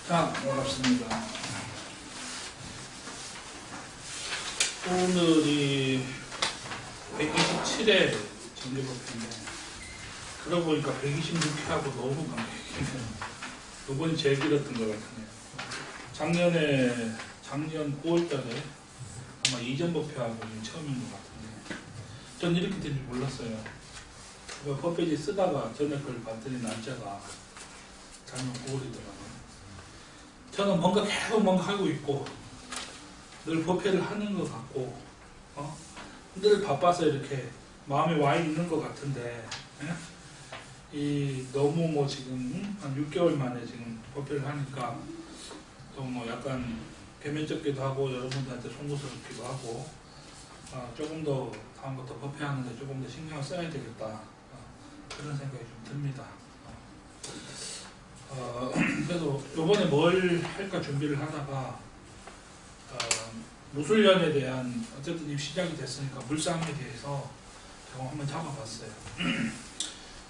자, 반갑습니다. 오늘이 127회 정기법인데, 그러고 보니까 126회하고 너무 감격이네요. 이번이 제일 길었던 것 같네요. 작년 9월달에 아마 이전 법회하고 처음인 것 같은데, 전 이렇게 된 줄 몰랐어요. 홈페이지 쓰다가 전에 걸 봤더니 날짜가 작년 9월이더라고요. 저는 계속 뭔가 하고 있고, 늘 법회를 하는 것 같고, 늘 바빠서 이렇게 마음에 와 있는 것 같은데, 너무 지금 한 6개월 만에 지금 법회를 하니까 또 약간 개면적기도 하고 여러분들한테 송구스럽기도 하고, 조금 더 다음부터 법회하는데 조금 더 신경을 써야 되겠다, 그런 생각이 좀 듭니다. 그래서 요번에 뭘 할까 준비를 하다가 무술년에 대한 어쨌든 이미 시작이 됐으니까 물상에 대해서 제가 한번 잡아봤어요.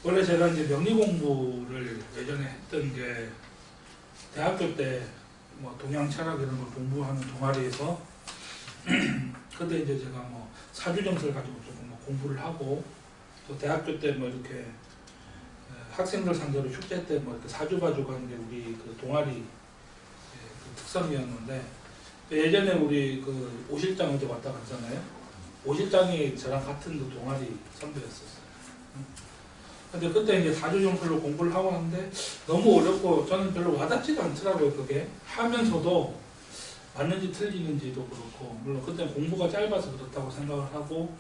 원래 제가 이제 명리 공부를 예전에 했던 게 대학교 때 동양 철학 이런 걸 공부하는 동아리에서 그때 이제 제가 사주점수를 가지고 조금 공부를 하고, 또 대학교 때 이렇게 학생들 상대로 축제 때 이렇게 사주 봐주고 하는 게 우리 그 동아리 그 특성이었는데, 예전에 우리 그 오실장 어제 왔다 갔잖아요. 오실장이 저랑 같은 그 동아리 선배였었어요. 근데 그때 이제 사주 점수로 공부를 하고 하는데 너무 어렵고 저는 별로 와닿지가 않더라고요. 그게 하면서도 맞는지 틀리는지도 그렇고, 물론 그때 공부가 짧아서 그렇다고 생각을 하고,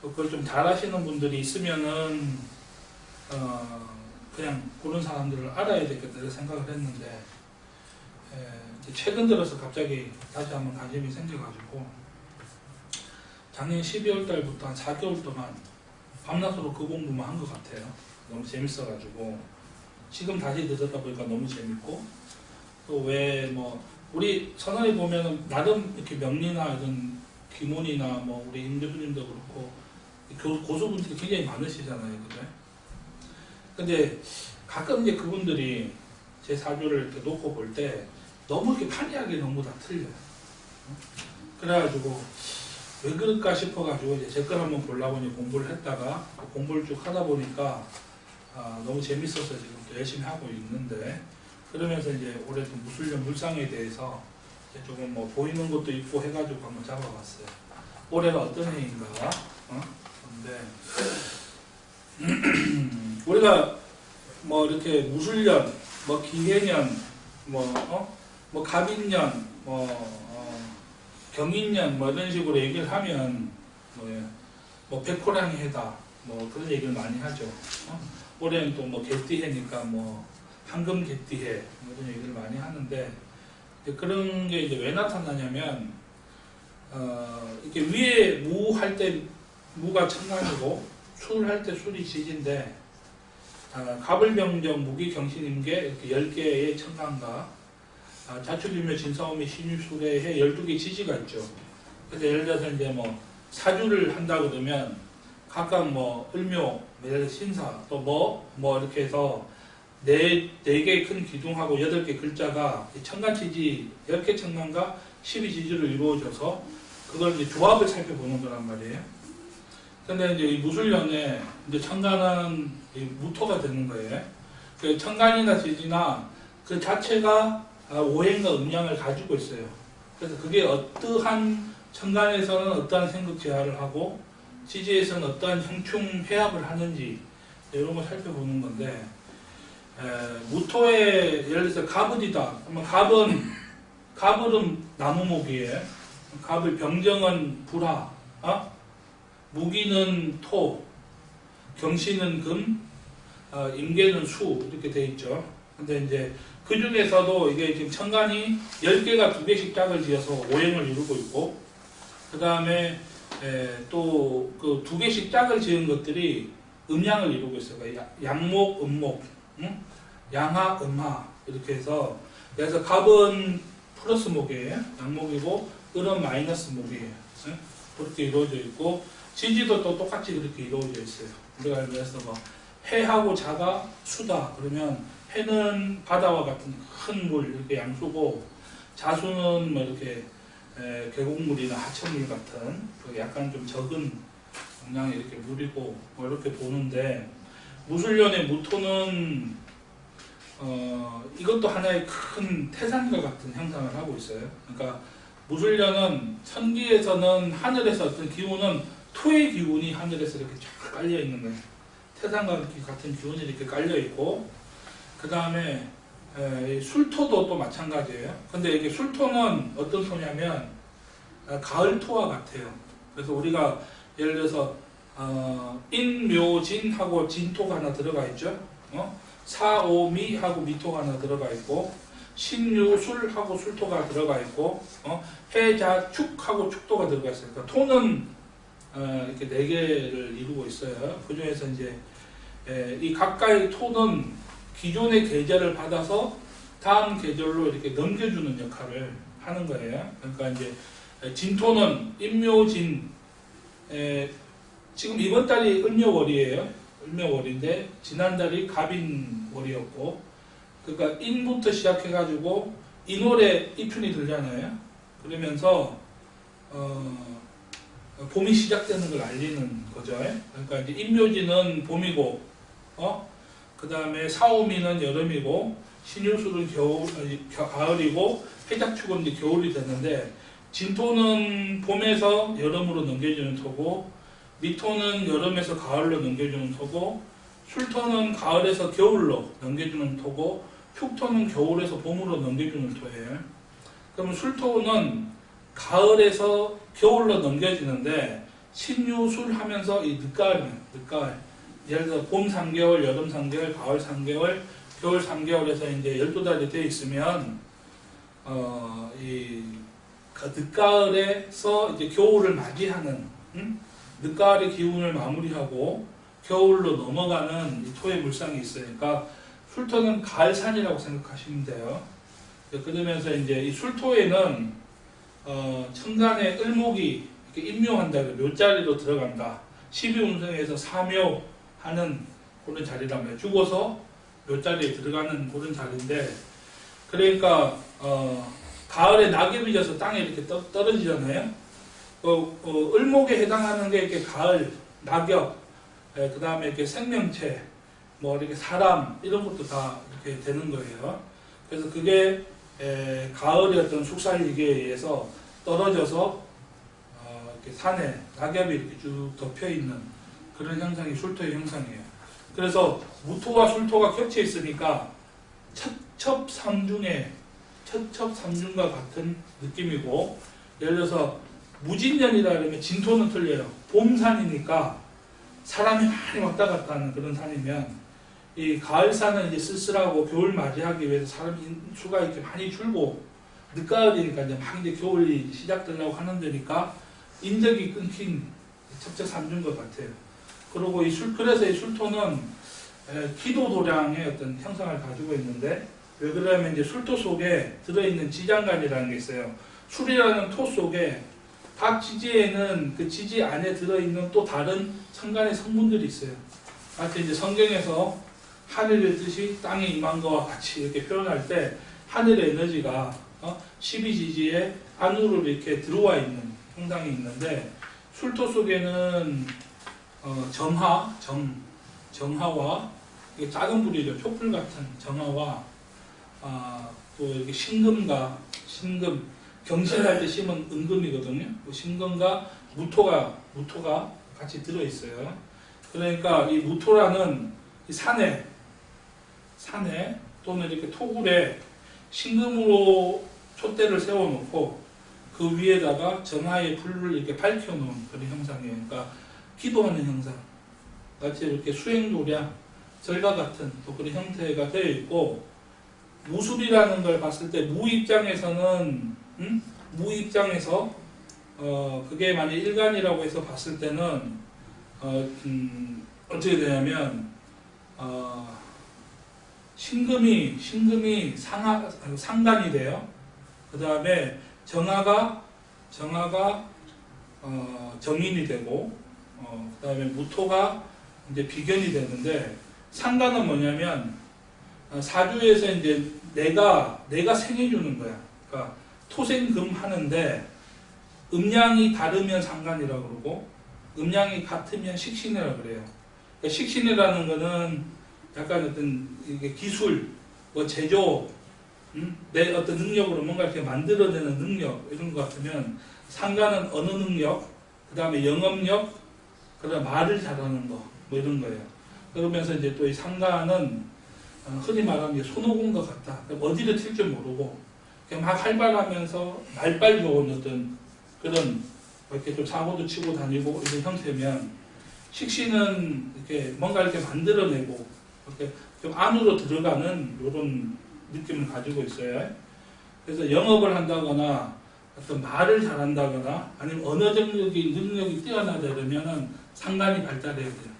그걸 좀 잘하시는 분들이 있으면은 그냥 그런 사람들을 알아야 되겠다 이렇게 생각을 했는데, 최근 들어서 갑자기 다시 한번 관심이 생겨가지고 작년 12월 달부터 한 4개월 동안 밤낮으로 그 공부만 한 것 같아요. 너무 재밌어가지고 지금 다시 듣다 보니까 너무 재밌고, 또 왜 우리 선언에 보면은 나름 이렇게 명리나 이런 기문이나 우리 임 교수님도 그렇고 고수분들이 굉장히 많으시잖아요, 그죠? 근데 가끔 이제 그분들이 제 사주를 이렇게 놓고 볼 때 너무 이렇게 판이하게 너무 다 틀려요. 그래가지고 왜 그럴까 싶어가지고 이제 제 걸 한번 보려고 이제 공부를 했다가 공부를 쭉 하다 보니까 너무 재밌어서 지금 또 열심히 하고 있는데, 그러면서 이제 올해 또 무술년 물상에 대해서 이제 조금 보이는 것도 있고 해가지고 한번 잡아봤어요. 올해가 어떤 해인가? 근데 우리가 이렇게 무술년, 기해년, 갑인년, 경인년 이런 식으로 얘기를 하면 백호랑이 해다 그런 얘기를 많이 하죠. 올해는 또 개띠해니까 황금 개띠해 이런 얘기를 많이 하는데, 그런 게 이제 왜 나타나냐면 이렇게 위에 무 할 때 무가 천간이고 술 할 때 술이 지지인데, 갑을병정 무기경신임계 이렇게 10개의 천간과 자축일묘 진사오미 신유술의 12개 지지가 있죠. 그래서 예를 들어서 이제 사주를 한다 그러면 각각 을묘, 신사, 또 이렇게 해서 4개의 큰 기둥하고 8개 글자가 천간 지지 10개 천간과 12지지로 이루어져서 그걸 이제 조합을 살펴보는 거란 말이에요. 근데 이제 이 무술년에 이제 천간은 무토가 되는 거예요. 그 천간이나 지지나 그 자체가 오행과 음양을 가지고 있어요. 그래서 그게 어떠한 천간에서는 어떠한 생극 제화를 하고 지지에서는 어떠한 형충 해합을 하는지 이런 걸 살펴보는 건데, 무토에 예를 들어서 갑을이다. 그러면 갑은 나무목이에요. 갑을 병정은 불화, 무기는 토, 경신은 금, 임계는 수 이렇게 돼 있죠. 근데 이제 그 중에서도 이게 지금 천간이 10개가 2개씩 짝을 지어서 오행을 이루고 있고, 그 다음에 또 그 2개씩 짝을 지은 것들이 음양을 이루고 있어요. 그러니까 양목, 음목, 양하, 음하 이렇게 해서, 그래서 갑은 플러스 목이에요. 양목이고 을은 마이너스 목이에요. 그렇게 이루어져 있고, 지지도 또 똑같이 그렇게 이루어져 있어요. 우리가 그래서 해하고 자가 수다 그러면 해는 바다와 같은 큰 물 이렇게 양수고, 자수는 뭐 이렇게 계곡물이나 하천물 같은 약간 좀 적은 용량의 이렇게 물이고 뭐 이렇게 보는데, 무술년의 무토는 이것도 하나의 큰 태산과 같은 형상을 하고 있어요. 그러니까 무술년은 천기에서는 하늘에서 어떤 기운은 토의 기운이 하늘에서 이렇게 쫙 깔려 있는 거예요. 태산과 같은 기운이 이렇게 깔려 있고, 그 다음에 술토도 또 마찬가지예요. 근데 이게 술토는 어떤 토냐면 가을 토와 같아요. 그래서 우리가 예를 들어서 인묘진하고 진토가 하나 들어가 있죠. 사오미하고 미토가 하나 들어가 있고, 신유술하고 술토가 들어가 있고, 해자축하고 축토가 들어가 있어요. 그러니까 토는 이렇게 네 개를 이루고 있어요. 그 중에서 이제 이 각각의 토는 기존의 계절을 받아서 다음 계절로 이렇게 넘겨주는 역할을 하는 거예요. 그러니까 이제 진토는 인묘진, 지금 이번 달이 을묘월이에요. 을묘월인데 지난달이 갑인월이었고, 그러니까 인부터 시작해가지고 인월에 입춘이 들잖아요. 그러면서 봄이 시작되는 걸 알리는 거죠. 그러니까 이제 인묘진은 봄이고, 그 다음에 사오미는 여름이고, 신유술은 가을이고, 해작축은 이제 겨울이 되는데, 진토는 봄에서 여름으로 넘겨주는 토고, 미토는 여름에서 가을로 넘겨주는 토고, 술토는 가을에서 겨울로 넘겨주는 토고, 축토는 겨울에서 봄으로 넘겨주는 토예요. 그러면 술토는 가을에서 겨울로 넘겨지는데, 신유술 하면서 이 늦가을이에요. 늦가을. 예를 들어 봄 3개월, 여름 3개월, 가을 3개월, 겨울 3개월에서 이제 12달이 되어 있으면 그 늦가을에서 이제 겨울을 맞이하는, 늦가을의 기운을 마무리하고 겨울로 넘어가는 이 토의 물상이 있으니까 술토는 가을산이라고 생각하시면 돼요. 그러면서 이제 이 술토에는 천간에 을목이 이렇게 임묘한다, 묘자리로 들어간다. 12운성에서 사묘 하는 그런 자리라면 죽어서 묘자리에 들어가는 그런 자리인데, 그러니까 가을에 낙엽이 져서 땅에 이렇게 떨어지잖아요. 을목에 해당하는 게 이렇게 가을, 낙엽, 그 다음에 이렇게 생명체, 뭐 이렇게 사람 이런 것도 다 이렇게 되는 거예요. 그래서 그게 가을의 어떤 숙살기에 의해서 떨어져서 이렇게 산에 낙엽이 이렇게 쭉 덮여 있는 그런 형상이 술토의 형상이에요. 그래서 무토와 술토가 겹쳐 있으니까 첩첩삼중과 같은 느낌이고, 예를 들어서 무진년이라 그러면 진토는 틀려요. 봄산이니까 사람이 많이 왔다 갔다 하는 그런 산이면, 이 가을산은 이제 쓸쓸하고 겨울 맞이하기 위해서 사람 수가 이렇게 많이 줄고, 늦가을이니까 이제 막 이제 겨울이 시작되려고 하는 데니까 인적이 끊긴 첩첩삼중과 같아요. 그리고 그래서 이 술토는 기도도량의 어떤 형상을 가지고 있는데, 왜 그러냐면 이제 술토 속에 들어있는 지장간이라는 게 있어요. 술이라는 토 속에 각 지지에는 그 지지 안에 들어있는 또 다른 천간의 성분들이 있어요. 마치 이제 성경에서 하늘의 뜻이 땅에 임한 것과 같이 이렇게 표현할 때 하늘의 에너지가 12지지에 안으로 이렇게 들어와 있는 형상이 있는데, 술토 속에는 정화와 작은 불이죠. 촛불 같은 정화와 또 이렇게 신금, 경신할 때 심은 은금이거든요. 그 신금과 무토가 같이 들어있어요. 그러니까 이 무토라는 이 산에 또는 이렇게 토굴에 신금으로 촛대를 세워놓고 그 위에다가 정화의 불을 이렇게 밝혀놓은 그런 형상이에요. 그러니까 기도하는 형상. 마치 이렇게 수행도량, 절과 같은 또 그런 형태가 되어 있고, 무술이라는 걸 봤을 때 무 입장에서는 그게 만약 일간이라고 해서 봤을 때는 어떻게 되냐면 신금이 상간이 돼요. 그 다음에 정화가 정인이 되고, 그 다음에 무토가 이제 비견이 되는데, 상간은 뭐냐면 사주에서 이제 내가 생해주는 거야. 그러니까 토생금 하는데 음양이 다르면 상간이라고 그러고 음양이 같으면 식신이라고 그래요. 그러니까 식신이라는 거는 약간 어떤 이게 기술, 뭐 제조, 내 어떤 능력으로 뭔가 이렇게 만들어내는 능력 이런 것 같으면 상간은 어느 능력, 그 다음에 영업력, 그 다음에 말을 잘하는 거, 뭐 이런 거예요. 그러면서 이제 또 이 상간은 흔히 말하는 게 손오공과 같다. 어디를 튈 줄 모르고 그냥 막 활발하면서 말빨 좋은 어떤 그런 이렇게 좀 사고도 치고 다니고 이런 형태면 식신은 이렇게 뭔가 이렇게 만들어내고 이렇게 좀 안으로 들어가는 이런 느낌을 가지고 있어요. 그래서 영업을 한다거나 어떤 말을 잘한다거나 아니면 언어적인 능력이 뛰어나다면은 상간이 발달해야 돼요.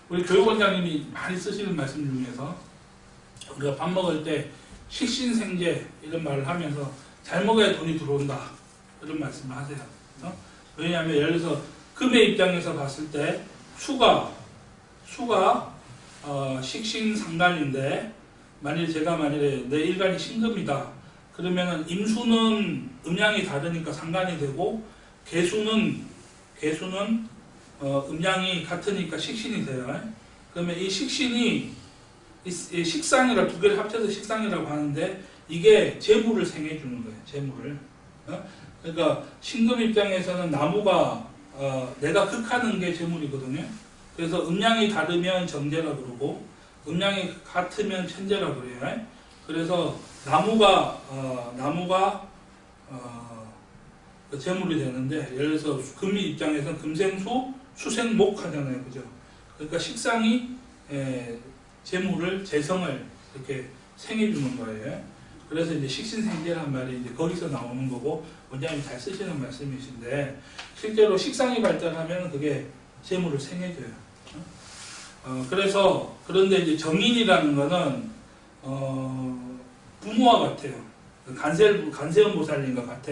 우리 교육원장님이 많이 쓰시는 말씀 중에서 우리가 밥 먹을 때 식신생재 이런 말을 하면서 잘 먹어야 돈이 들어온다 이런 말씀을 하세요. 왜냐하면 예를 들어서 금의 입장에서 봤을 때 수가 식신상간인데 만일에 내 일간이 신금이다 그러면은 임수는 음양이 다르니까 상간이 되고 계수는 음양이 같으니까 식신이 돼요. 그러면 이 식신이 이 식상이라 두 개를 합쳐서 식상이라고 하는데 이게 재물을 생해주는 거예요. 재물을. 그러니까 신금 입장에서는 나무가 내가 극하는 게 재물이거든요. 그래서 음양이 다르면 정제라 그러고 음양이 같으면 천제라 그래요. 그래서 나무가 재물이 되는데 예를 들어서 금이 입장에서는 금생수, 수생목 하잖아요. 그죠? 그러니까 식상이 재물을, 재성을 이렇게 생해주는 거예요. 그래서 이제 식신생재란 말이 이제 거기서 나오는 거고, 원장님 잘 쓰시는 말씀이신데, 실제로 식상이 발달하면 그게 재물을 생해줘요. 그런데 이제 정인이라는 거는, 부모와 같아요. 간세음 보살님과 같아.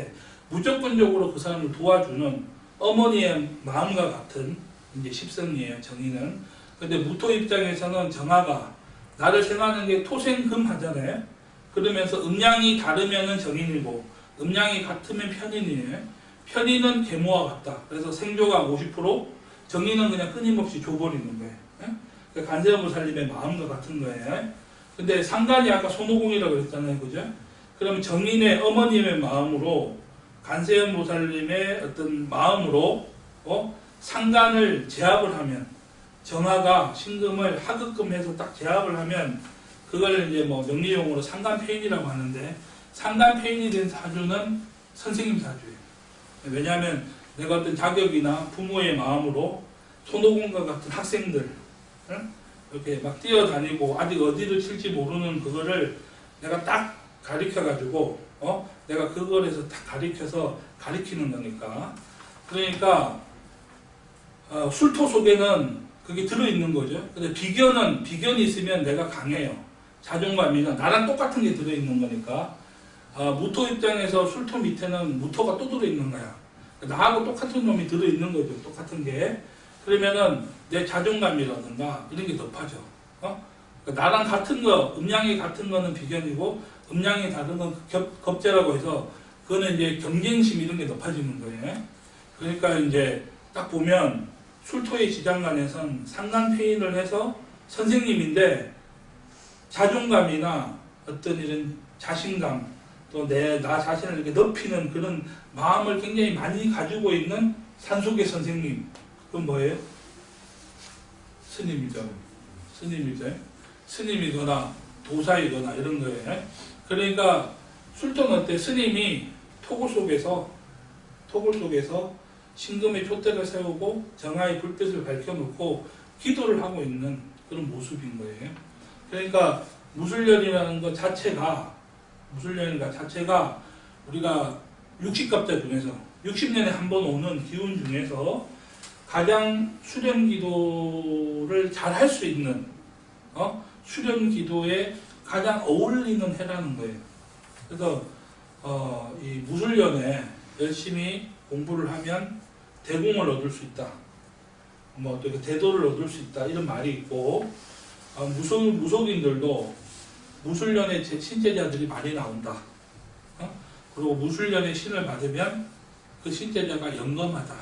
무조건적으로 그 사람을 도와주는 어머니의 마음과 같은 이제 십성이에요, 정인은. 근데 무토 입장에서는 정화가 나를 생하는 게 토생금 하잖아요. 그러면서 음양이 다르면은 정인이고 음양이 같으면 편인이에요. 편인은 계모와 같다. 그래서 생조가 50%, 정인은 그냥 끊임없이 줘버리는 거예요. 그러니까 간세음보살님의 마음과 같은 거예요. 근데 상간이 아까 손오공이라고 그랬잖아요, 그죠? 그러면 정인의 어머님의 마음으로 간세음보살님의 어떤 마음으로 상간을 제압을 하면 정화가 신금을 하급금해서 딱 제압을 하면 그걸 이제 뭐 명리용어로 상간폐인이라고 하는데 상간폐인이 된 사주는 선생님 사주예요. 왜냐하면 내가 어떤 자격이나 부모의 마음으로 손오공과 같은 학생들 이렇게 막 뛰어다니고 아직 어디를 칠지 모르는 그거를 내가 딱 가르쳐가지고 내가 그거에서 딱 가르치는 거니까. 그러니까 술토 속에는 그게 들어있는 거죠. 근데 비견이 있으면 내가 강해요. 자존감이나 나랑 똑같은 게 들어있는 거니까. 무토 입장에서 술토 밑에는 무토가 또 들어있는 거야. 나하고 똑같은 놈이 들어있는 거죠. 똑같은 게. 그러면은 내 자존감이라든가 이런 게 높아져. 나랑 같은 거, 음양이 같은 거는 비견이고 음양이 다른 건 겁재라고 해서 그거는 이제 경쟁심 이런 게 높아지는 거예요. 그러니까 이제 딱 보면 술토의 지장간에선 상간폐인을 해서 선생님인데 자존감이나 어떤 이런 자신감 또 나 자신을 이렇게 높이는 그런 마음을 굉장히 많이 가지고 있는 산속의 선생님. 그건 뭐예요? 스님이죠. 스님이거나 도사이거나 이런 거예요. 그러니까 술토는 어때? 스님이 토굴 속에서 신금의 촛대를 세우고 정화의 불빛을 밝혀놓고 기도를 하고 있는 그런 모습인 거예요. 그러니까 무술년이라는 것 자체가 우리가 60갑자 중에서 60년에 한 번 오는 기운 중에서 가장 수련 기도를 잘 할 수 있는 수련 기도에 가장 어울리는 해라는 거예요. 그래서 이 무술년에 열심히 공부를 하면 대공을 얻을 수 있다. 뭐 또 대도를 얻을 수 있다. 이런 말이 있고 무속인들도 무술년의 신제자들이 많이 나온다. 그리고 무술년의 신을 받으면 그 신제자가 영검하다.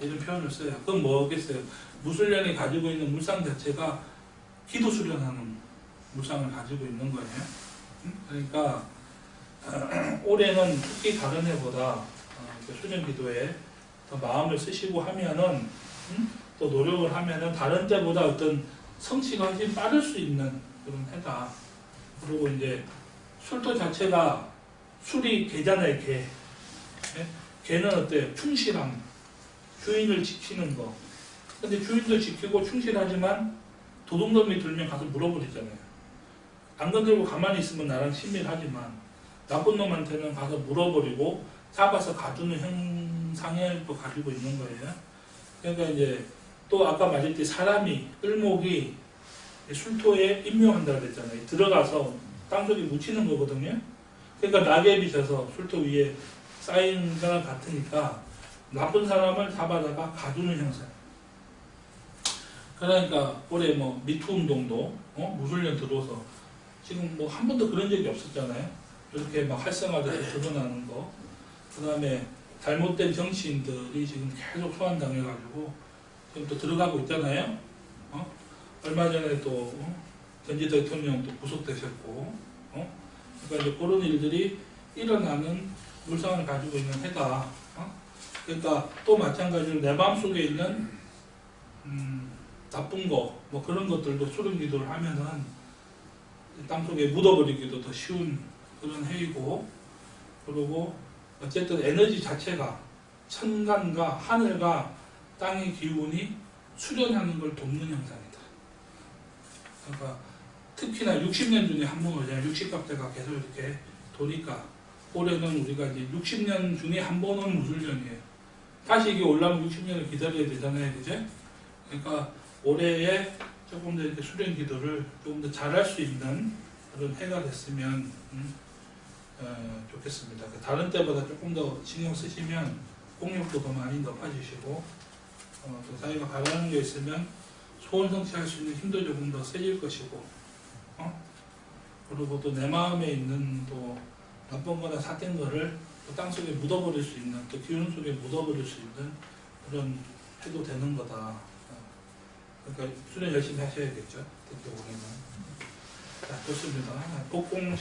이런 표현을 써요. 그건 뭐겠어요? 무술년이 가지고 있는 물상 자체가 기도 수련하는 물상을 가지고 있는 거예요. 그러니까 올해는 특히 다른 해보다 수련 기도에 더 마음을 쓰시고 하면은 또 노력을 하면은 다른 때보다 어떤 성취가 훨씬 빠를 수 있는 그런 해다. 그리고 이제 술도 자체가 술이 개잖아요, 개. 개는 어때요? 충실함. 주인을 지키는 거. 근데 주인도 지키고 충실하지만 도둑놈이 들면 가서 물어버리잖아요. 안 건들고 가만히 있으면 나랑 친밀하지만 나쁜 놈한테는 가서 물어버리고 잡아서 가두는 형상을 또 가지고 있는 거예요. 그러니까 이제 또 아까 말했듯이 사람이, 을목이 술토에 임묘한다고 그랬잖아요. 들어가서 땅속에 묻히는 거거든요. 그러니까 낙엽이 져서 술토 위에 쌓이는 거랑 같으니까 나쁜 사람을 잡아다가 가두는 형상. 그러니까 올해 뭐 미투 운동도 무술년 들어서 지금 뭐 한 번도 그런 적이 없었잖아요. 이렇게 막 활성화돼서 드러나는 거. 그 다음에 잘못된 정치인들이 지금 계속 소환당해가지고 지금 또 들어가고 있잖아요. 얼마 전에 또 전직 대통령 또 구속되셨고, 그러니까 이제 그런 일들이 일어나는 물상을 가지고 있는 해다. 그러니까 또 마찬가지로 내 마음속에 있는 나쁜 거, 뭐 그런 것들도 수련 기도를 하면은 땅속에 묻어버리기도 더 쉬운 그런 해이고, 그리고 어쨌든 에너지 자체가 천간과 하늘과 땅의 기운이 수련하는 걸 돕는 형상이다. 그러니까 특히나 60년 중에 한 번 오잖아요. 60갑대가 계속 이렇게 도니까 올해는 우리가 이제 60년 중에 한 번은 무술년이에요. 다시 이게 올라오면 60년을 기다려야 되잖아요. 그죠? 그러니까 올해에 조금 더 이렇게 수련 기도를 조금 더 잘할 수 있는 그런 해가 됐으면 좋겠습니다. 다른 때보다 조금 더 신경 쓰시면 공력도 더 많이 높아지시고 또 자기가 바라는 게 있으면 소원 성취할 수 있는 힘도 조금 더 세질 것이고 그리고 또 내 마음에 있는 또 나쁜 거나 삿된 거를 또 땅속에 묻어버릴 수 있는 또 기운 속에 묻어버릴 수 있는 그런 해도 되는 거다. 그러니까 수련 열심히 하셔야겠죠. 특히 올해는. 자, 좋습니다. 복공